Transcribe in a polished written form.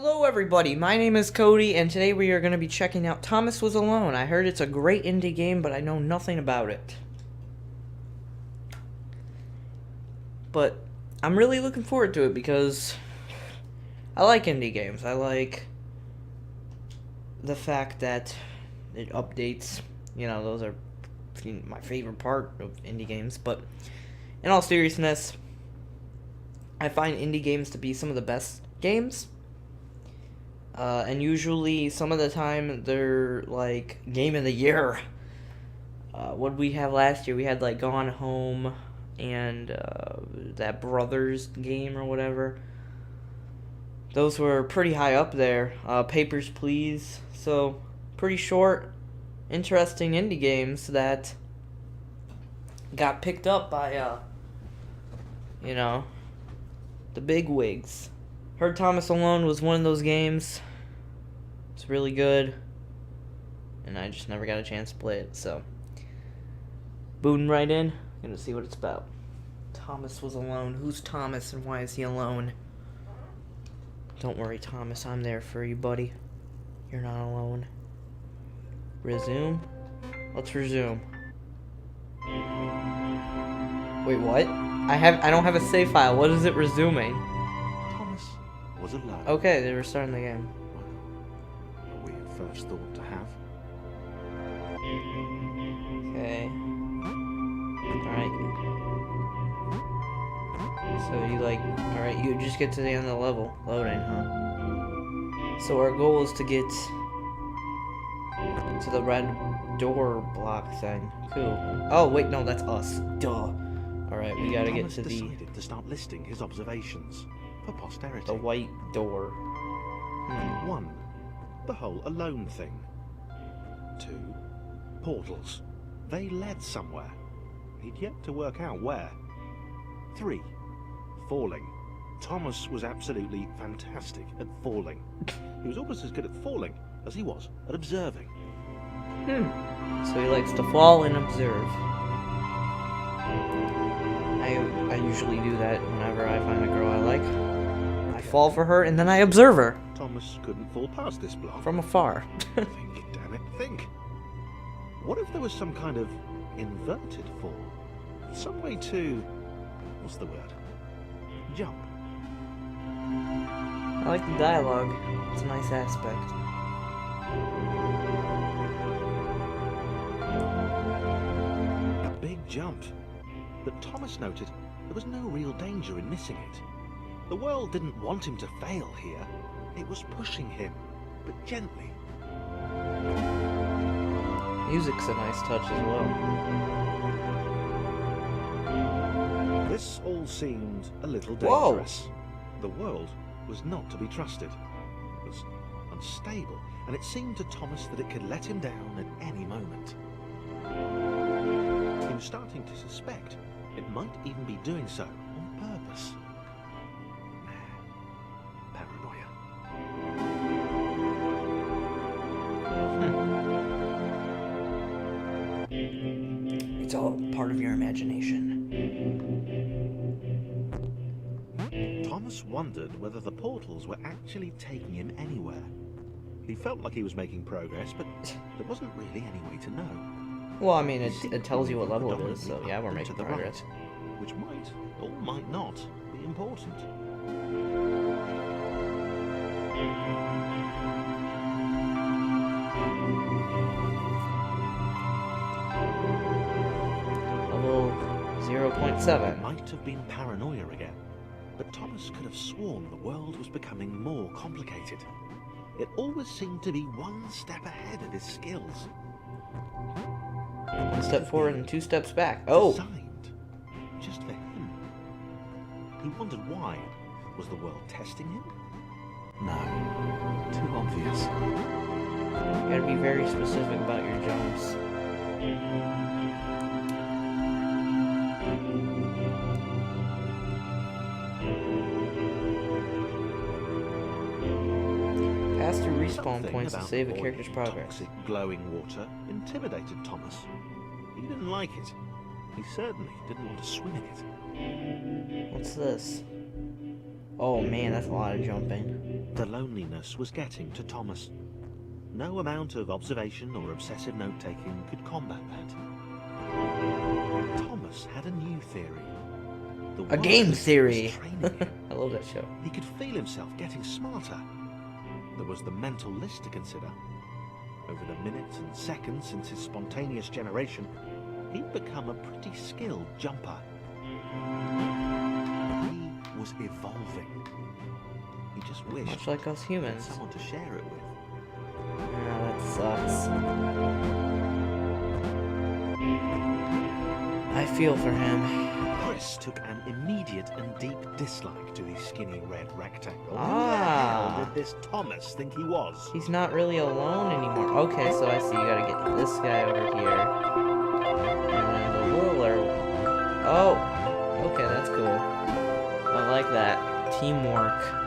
Hello everybody, my name is Cody, and today we are going to be checking out Thomas Was Alone. I heard it's a great indie game, but I know nothing about it. But I'm really looking forward to it because I like indie games. I like the fact that it updates. You know, those are my favorite part of indie games. But in all seriousness, I find indie games to be some of the best games. And usually, some of the time, they're like game of the year. What did we have last year? We had like Gone Home and that Brothers game or whatever. Those were pretty high up there. Papers, Please. So, pretty short, interesting indie games that got picked up by, the big wigs. Heard Thomas Alone was one of those games. It's really good. And I just never got a chance to play it, so. Booting right in. Gonna see what it's about. Thomas Was Alone. Who's Thomas and why is he alone? Don't worry, Thomas. I'm there for you, buddy. You're not alone. Resume? Let's resume. Wait, what? I don't have a save file. What is it resuming? Was alone. Okay, they were starting the game. A weird first thought to have. Okay. Alright. So alright, you just get to the end of the level. Loading, huh? So our goal is to get to the red door block thing. Cool. Oh, wait, no, that's us. Duh. Alright, we gotta get to decided to start listing his observations for posterity. the white door. 1. The whole alone thing. 2. Portals. They led somewhere. He'd yet to work out where. 3. Falling. Thomas was absolutely fantastic at falling. He was almost as good at falling as he was at observing. So he likes to fall and observe. I usually do that whenever I find a girl I like. I fall for her and then I observe her. Thomas couldn't fall past this block. From afar. Think, damn it, think. What if there was some kind of inverted fall? Some way to... what's the word? Jump. I like the dialogue. It's a nice aspect. A big jump. But Thomas noted there was no real danger in missing it. The world didn't want him to fail here. It was pushing him, but gently. Music's a nice touch as well. This all seemed a little Whoa. dangerous. The world was not to be trusted. It was unstable, and it seemed to Thomas that it could let him down at any moment. He was starting to suspect it might even be doing so on purpose. Paranoia. It's all part of your imagination. Thomas wondered whether the portals were actually taking him anywhere. He felt like he was making progress, but there wasn't really any way to know. Well, I mean, it tells you what level it is, so yeah, we're Predominantly making to the progress. right, which might, or might not, be important. Level 0.7. Might have been paranoia again, but Thomas could have sworn the world was becoming more complicated. It always seemed to be one step ahead of his skills. One step forward and 2 steps back. Oh! Designed just for him. He wondered why. Was the world testing him? No. Too obvious. You gotta be very specific about your jumps. Pass through respawn points to save a character's progress. Toxic glowing water intimidated Thomas. He didn't like it. He certainly didn't want to swim in it. What's this? Oh man, that's a lot of jumping. The loneliness was getting to Thomas. No amount of observation or obsessive note-taking could combat that. Thomas had a new theory. The A game world theory. was training him. I love that show. He could feel himself getting smarter. There was the mental list to consider. Over the minutes and seconds since his spontaneous generation, he'd become a pretty skilled jumper. He was evolving. He just wished Much like us he had humans. someone to share it with. Yeah, that sucks. I feel for him. Chris took an immediate and deep dislike to the skinny red rectangle. Who the Ah. hell did this Thomas think he was? He's not really alone anymore. Okay, so I see. You gotta get this guy over here. And then the ruler. Oh! Okay, that's cool. I like that. Teamwork.